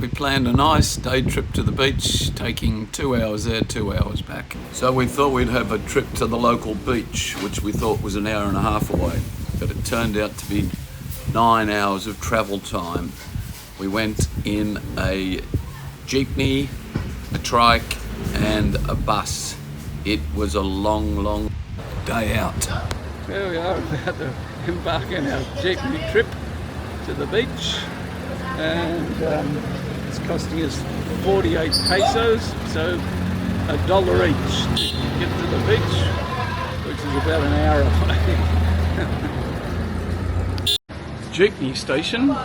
we planned a nice day trip to the beach, taking 2 hours there, 2 hours back. So we thought we'd have a trip to the local beach, which we thought was an hour and a half away, but it turned out to be 9 hours of travel time. We went in a Jeepney, a Trike and a bus. It was a long day out. Here we are about to embark on our Jeepney trip to the beach, and it's costing us 48 pesos, so $1 each to get to the beach, which is about an hour away. Jeepney station.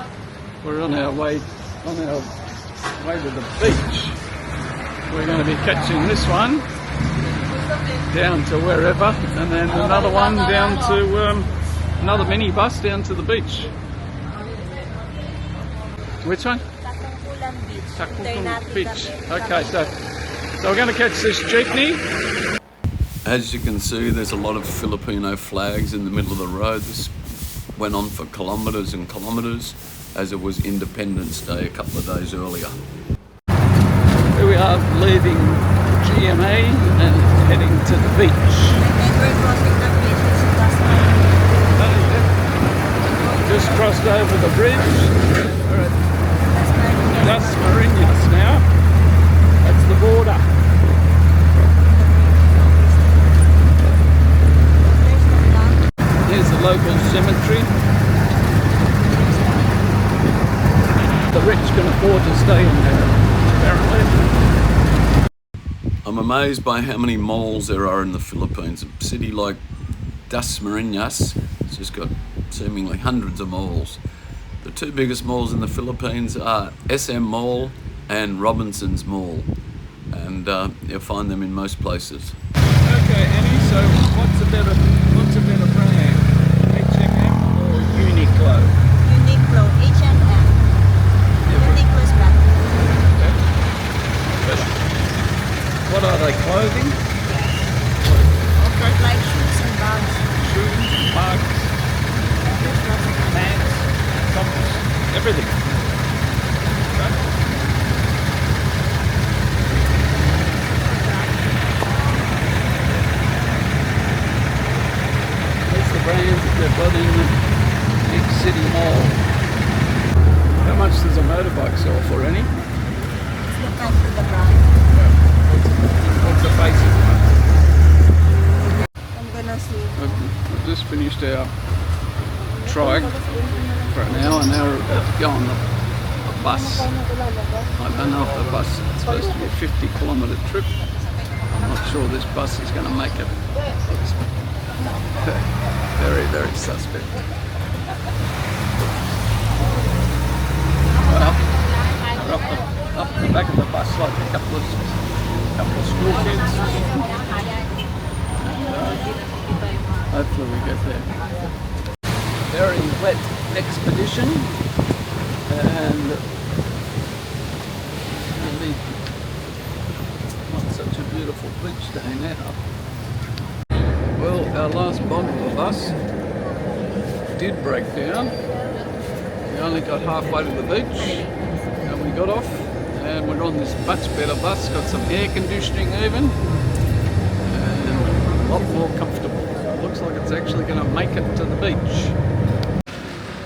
We're on our way to the beach. We're going to be catching this one down to wherever, and then another one down to another minibus down to the beach. Which one? Takungkulan Beach. Okay, so we're going to catch this jeepney. As you can see, there's a lot of Filipino flags in the middle of the road. This went on for kilometres and kilometres, as it was Independence Day a couple of days earlier. Here we are leaving GMA and heading to the beach. Just crossed over the bridge. We're at Das Marinas now. That's the border. Here's the local cemetery. The rich can afford to stay in there, apparently. I'm amazed by how many malls there are in the Philippines. A city like Das Marinas has just got seemingly hundreds of malls. The two biggest malls in the Philippines are SM Mall and Robinson's Mall, and you'll find them in most places. Okay, Annie, so what's a better brand? H&M or Uniqlo? Uniqlo, H&M. Uniqlo is better. Okay. What are they, clothing? Okay. Like shoes and bags. Shoes, bags, pants, socks, everything. Okay. That's the brands that they've got in the big city mall. How much does a motorbike sell for, Annie? It's depends on the brand. What's the basic one? I'm gonna see. We've just finished our Trike for an hour. Now we're about to go on the bus. I don't know if the bus is supposed to be a 50-kilometre trip. I'm not sure this bus is going to make it. It's very suspect. Well, we're up the back of the bus like a couple of school kids. Hopefully we get there. Very wet expedition, and really not such a beautiful beach day now. Well, our last bond of the bus did break down. We only got halfway to the beach and we got off, and we're on this much better bus, got some air conditioning even, and a lot more comfortable. Looks like it's actually going to make it to the beach.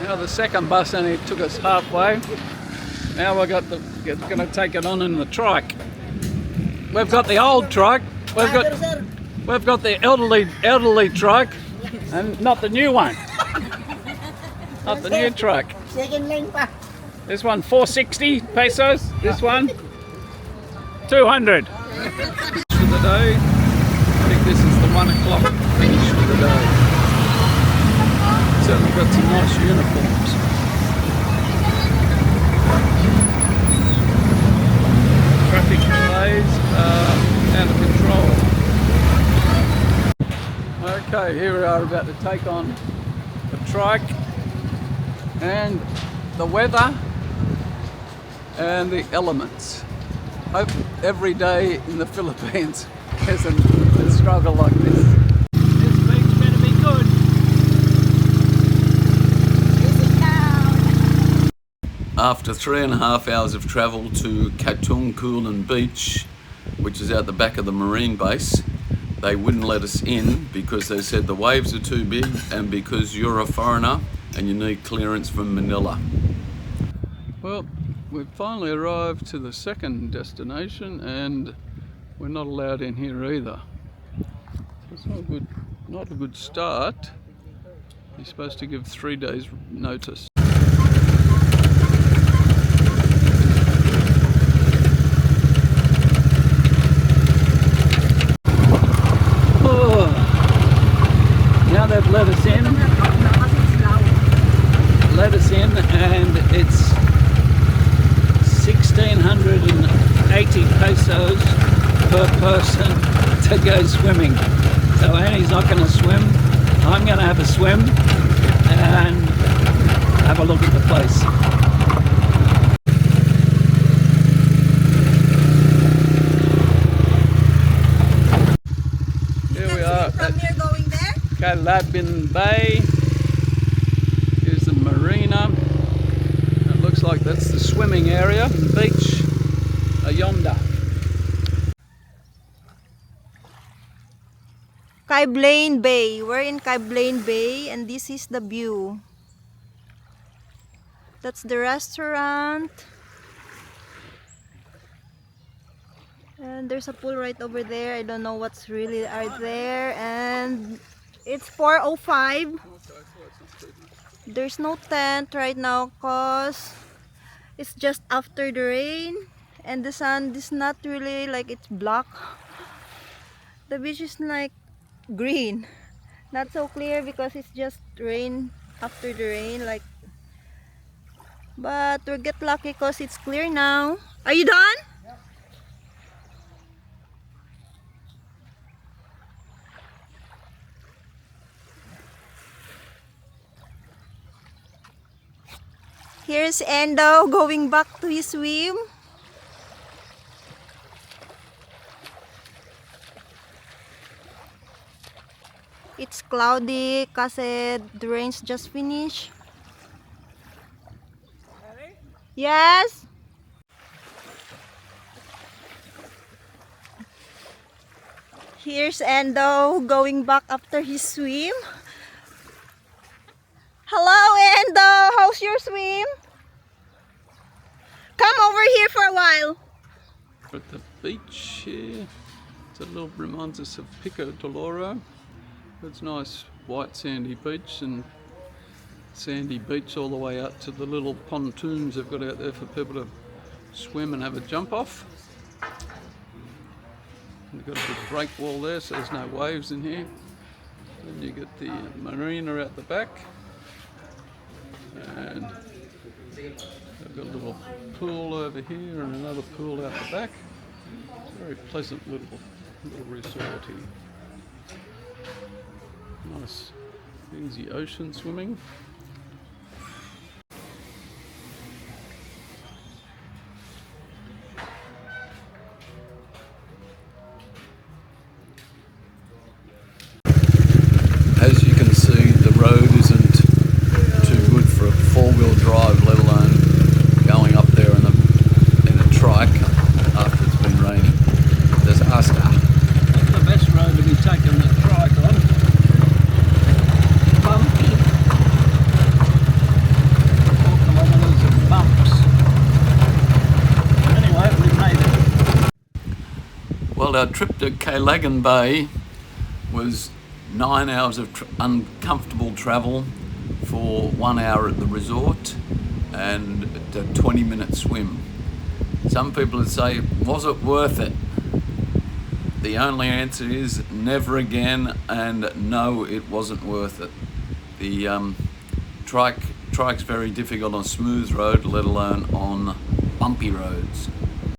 Now the second bus only took us halfway. Now we're going to take it on in the Trike. We've got the old Trike. We've got the elderly Trike, and not the new one. Not the new Trike. This one 460 pesos. This one 200. For the day. I think this is the 1 o'clock finish for the day. Certainly got some nice uniforms. Traffic delays are out of control. Okay, here we are about to take on the Trike, and the weather and the elements. Hope every day in the Philippines isn't a struggle like this. This beach better be good. After 3.5 hours of travel to Caylabne Beach, which is out the back of the marine base, they wouldn't let us in because they said the waves are too big and because you're a foreigner and you need clearance from Manila. Well, we've finally arrived to the second destination and we're not allowed in here either. It's not a good start. You're supposed to give 3 days notice. Now they've let us in. Let us in, and it's 1,680 pesos per person to go swimming. So Annie's not going to swim. I'm going to have a swim and have a look at the place. Here we are at Caylabne Bay. Here's the marina. It looks like that's the swimming area, the beach yonder. Caylabne Bay. We're in Caylabne Bay and this is the view. That's the restaurant. And there's a pool right over there. I don't know what's really out there. And it's 4:05. There's no tent right now because it's just after the rain. And the sun is not really like it's black. The beach is like green. Not so clear because it's just rain after the rain. But we'll get lucky because it's clear now. Are you done? Here's Ando going back to his swim. It's cloudy kasi the rain's just finished. Yes. Here's Ando going back after his swim. Hello Ando, how's your swim? Come over here for a while. At the beach here, it's a little reminds us of Pico de Loro. It's nice white sandy beach and sandy beach all the way out to the little pontoons they've got out there for people to swim and have a jump off. They've got a big break wall there so there's no waves in here. Then you get the marina out the back. And they've got a little pool over here and another pool out the back. It's a very pleasant little resort here. Nice, easy ocean swimming. As you can see, the road isn't too good for a four-wheel drive, let alone going up there in a trike after it's been raining. Disaster. That's the best road to be taking the trike on. Bumpy. 4 kilometres of bumps. Anyway, we made it. Well, our trip to Caylabne Bay was 9 hours of uncomfortable travel for 1 hour at the resort and a 20-minute swim. Some people would say, was it worth it? The only answer is never again, and no, it wasn't worth it. The trike's very difficult on smooth road, let alone on bumpy roads.